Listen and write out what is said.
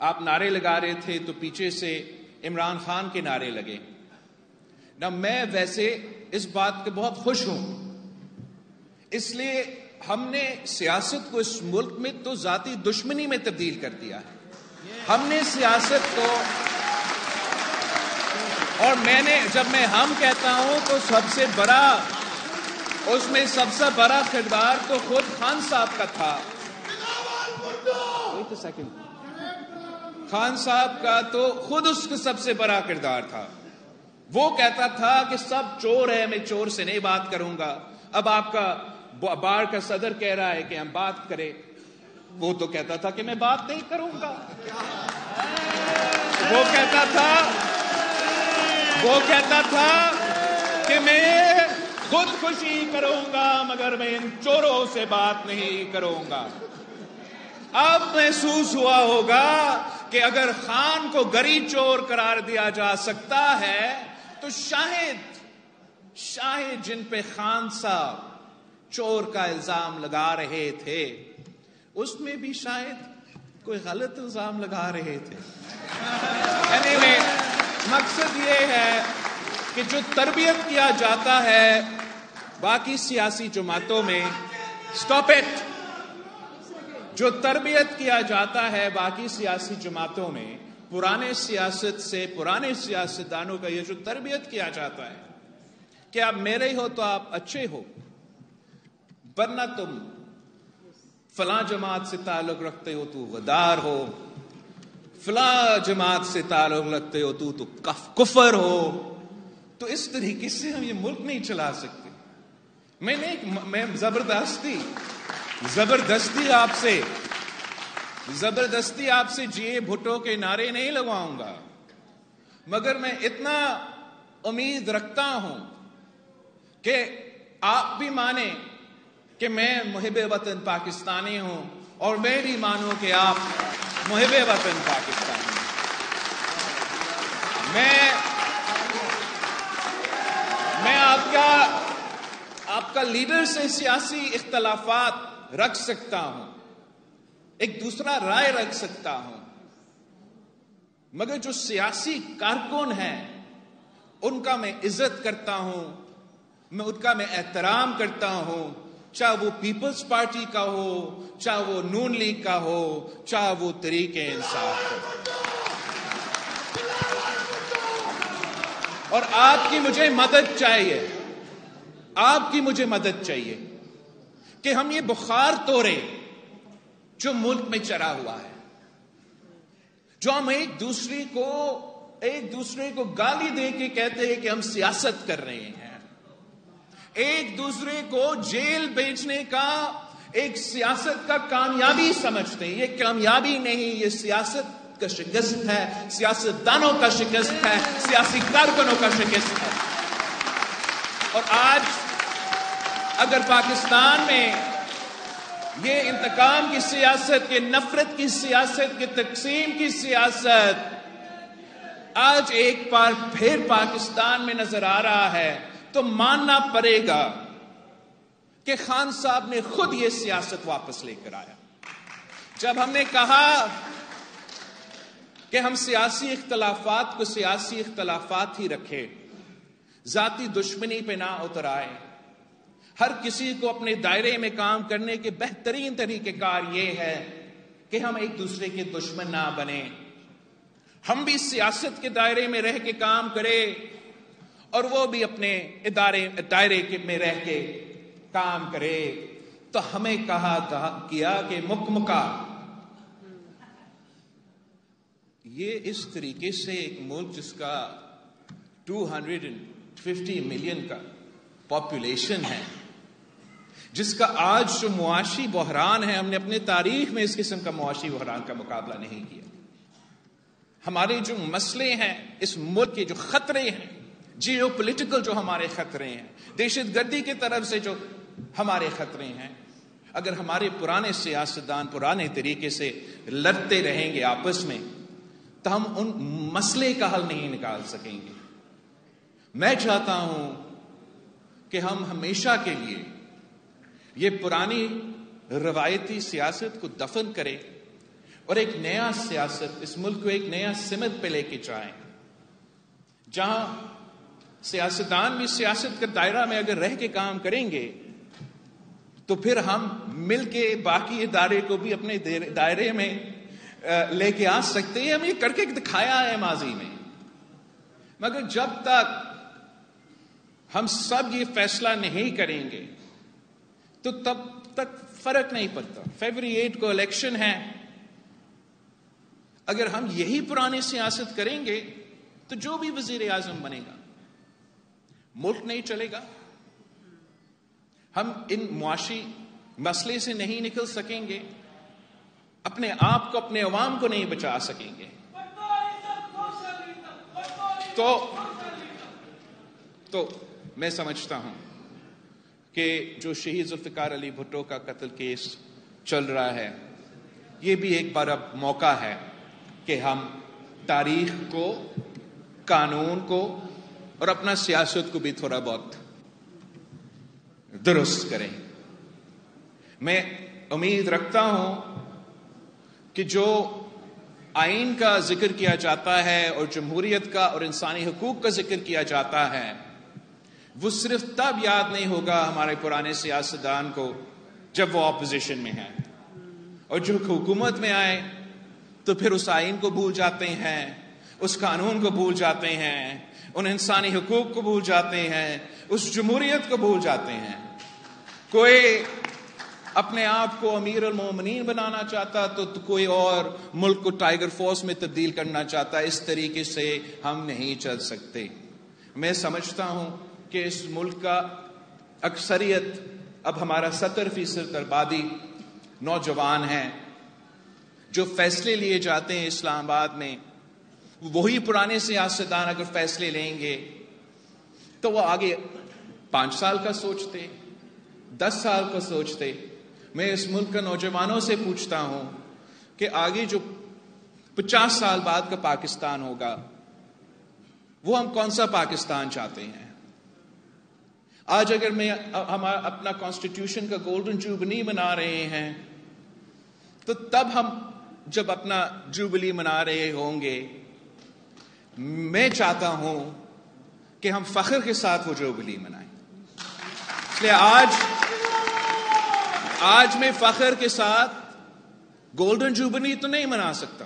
آپ نعرے لگا رہے تھے تو پیچھے سے عمران خان کے نعرے لگے نہ. میں ویسے اس بات کے بہت خوش ہوں، اس لیے ہم نے سیاست کو اس ملک میں تو ذاتی دشمنی میں تبدیل کر دیا ہے. ہم نے سیاست کو، اور جب میں ہم کہتا ہوں تو سب سے بڑا، اس میں سب سے بڑا کردار تو خود خان صاحب کا تھا. خان صاحب کا تو خود اس کا سب سے بڑا کردار تھا. وہ کہتا تھا کہ سب چور ہے، میں چور سے نہیں بات کروں گا. اب آپ کا بار کا صدر کہہ رہا ہے کہ ہم بات کریں، وہ تو کہتا تھا کہ میں بات نہیں کروں گا. وہ کہتا تھا کہ میں خودکشی کروں گا مگر میں ان چوروں سے بات نہیں کروں گا. اب محسوس ہوا ہوگا کہ اگر خان کو گری چور قرار دیا جا سکتا ہے تو شاہد جن پہ خان صاحب چور کا الزام لگا رہے تھے اس میں بھی شاید کوئی غلط الزام لگا رہے تھے. anyway, مقصد یہ ہے کہ جو تربیت کیا جاتا ہے باقی سیاسی جماعتوں میں، سٹاپ اٹ، جو تربیت کیا جاتا ہے باقی سیاسی جماعتوں میں، پرانے سیاست سے، پرانے سیاستدانوں کا یہ جو تربیت کیا جاتا ہے کہ آپ میرے ہو تو آپ اچھے ہو، ورنہ تم فلاں جماعت سے تعلق رکھتے ہو تو غدار ہو، فلاں جماعت سے تعلق رکھتے ہو تو کفر ہو. تو اس طریقے سے ہم یہ ملک نہیں چلا سکتے. میں زبردستی آپ سے جیے بھٹو کے نعرے نہیں لگواؤں گا، مگر میں اتنا امید رکھتا ہوں کہ آپ بھی مانیں کہ میں محب وطن پاکستانی ہوں اور میں بھی مانوں کہ آپ محب وطن پاکستانی ہیں. میں آپ کا لیڈر سے سیاسی اختلافات رکھ سکتا ہوں، ایک دوسرا رائے رکھ سکتا ہوں، مگر جو سیاسی کارکن ہیں ان کا میں عزت کرتا ہوں، ان کا میں احترام کرتا ہوں، چاہے وہ پیپلز پارٹی کا ہو، چاہے وہ نون لیگ کا ہو، چاہے وہ تحریک انصاف ہو. اور آپ کی مجھے مدد چاہیے کہ ہم یہ بخار توڑیں جو ملک میں چڑھا ہوا ہے، جو ہم ایک دوسرے کو گالی دے کے کہتے ہیں کہ ہم سیاست کر رہے ہیں، ایک دوسرے کو جیل بھیجنے کا ایک سیاست کا کامیابی سمجھتے ہیں. یہ کامیابی نہیں، یہ سیاست کا شکست ہے، سیاستدانوں کا شکست ہے، سیاسی کارکنوں کا شکست ہے. اور آج اگر پاکستان میں یہ انتقام کی سیاست، یہ نفرت کی سیاست، یہ تقسیم کی سیاست آج ایک بار پھر پاکستان میں نظر آ رہا ہے تو ماننا پڑے گا کہ خان صاحب نے خود یہ سیاست واپس لے کر آیا. جب ہم نے کہا کہ ہم سیاسی اختلافات کو سیاسی اختلافات ہی رکھے، ذاتی دشمنی پہ نہ اتر آئے، ہر کسی کو اپنے دائرے میں کام کرنے کے بہترین طریقہ کار یہ ہے کہ ہم ایک دوسرے کے دشمن نہ بنیں، ہم بھی سیاست کے دائرے میں رہ کے کام کریں اور وہ بھی اپنے دائرے میں رہ کے کام کرے. تو ہمیں کیا کہ مکمکا یہ اس طریقے سے ایک ملک جس کا 250 ملین کا پاپولیشن ہے، جس کا آج جو معاشی بحران ہے، ہم نے اپنے تاریخ میں اس قسم کا معاشی بحران کا مقابلہ نہیں کیا. ہمارے جو مسئلے ہیں، اس ملک کے جو خطرے ہیں، جیو پولیٹیکل جو ہمارے خطرے ہیں، دہشت گردی کی طرف سے جو ہمارے خطرے ہیں، اگر ہمارے پرانے سیاستدان پرانے طریقے سے لڑتے رہیں گے آپس میں تو ہم ان مسئلے کا حل نہیں نکال سکیں گے. میں چاہتا ہوں کہ ہم ہمیشہ کے لیے یہ پرانی روایتی سیاست کو دفن کریں اور ایک نیا سیاست، اس ملک کو ایک نیا سمت پہ لے کے جائیں، جہاں سیاستدان بھی سیاست کے دائرہ میں اگر رہ کے کام کریں گے تو پھر ہم مل کے باقی ادارے کو بھی اپنے دائرے میں لے کے آ سکتے ہیں. ہم یہ کر کے دکھایا ہے ماضی میں. مگر جب تک ہم سب یہ فیصلہ نہیں کریں گے تو تب تک فرق نہیں پڑتا. فروری 8 کو الیکشن ہے. اگر ہم یہی پرانی سیاست کریں گے تو جو بھی وزیر اعظم بنے گا ملک نہیں چلے گا. ہم ان معاشی مسئلے سے نہیں نکل سکیں گے، اپنے آپ کو، اپنے عوام کو نہیں بچا سکیں گے. تو میں سمجھتا ہوں کہ جو شہید ذوالفقار علی بھٹو کا قتل کیس چل رہا ہے، یہ بھی ایک بار اب موقع ہے کہ ہم تاریخ کو، قانون کو اور اپنا سیاست کو بھی تھوڑا بہت درست کریں. میں امید رکھتا ہوں کہ جو آئین کا ذکر کیا جاتا ہے اور جمہوریت کا اور انسانی حقوق کا ذکر کیا جاتا ہے، وہ صرف تب یاد نہیں ہوگا ہمارے پرانے سیاستدان کو جب وہ اپوزیشن میں ہیں، اور جو حکومت میں آئے تو پھر اس آئین کو بھول جاتے ہیں، اس قانون کو بھول جاتے ہیں، ان انسانی حقوق کو بھول جاتے ہیں، اس جمہوریت کو بھول جاتے ہیں. کوئی اپنے آپ کو امیر المومنین بنانا چاہتا تو کوئی اور ملک کو ٹائیگر فورس میں تبدیل کرنا چاہتا. اس طریقے سے ہم نہیں چل سکتے. میں سمجھتا ہوں کہ اس ملک کا اکثریت، اب ہمارا 70% آبادی نوجوان ہیں. جو فیصلے لیے جاتے ہیں اسلام آباد میں، وہی پرانے سیاستدان اگر فیصلے لیں گے تو وہ آگے 5 سال کا سوچتے، 10 سال کا سوچتے. میں اس ملک کا نوجوانوں سے پوچھتا ہوں کہ آگے جو 50 سال بعد کا پاکستان ہوگا، وہ ہم کون سا پاکستان چاہتے ہیں؟ آج اگر ہم اپنا کانسٹیٹیوشن کا گولڈن جوبلی منا رہے ہیں، تو تب ہم جب اپنا جوبلی منا رہے ہوں گے، میں چاہتا ہوں کہ ہم فخر کے ساتھ وہ جوبلی منائیں. اس لیے آج میں فخر کے ساتھ گولڈن جوبلی تو نہیں منا سکتا،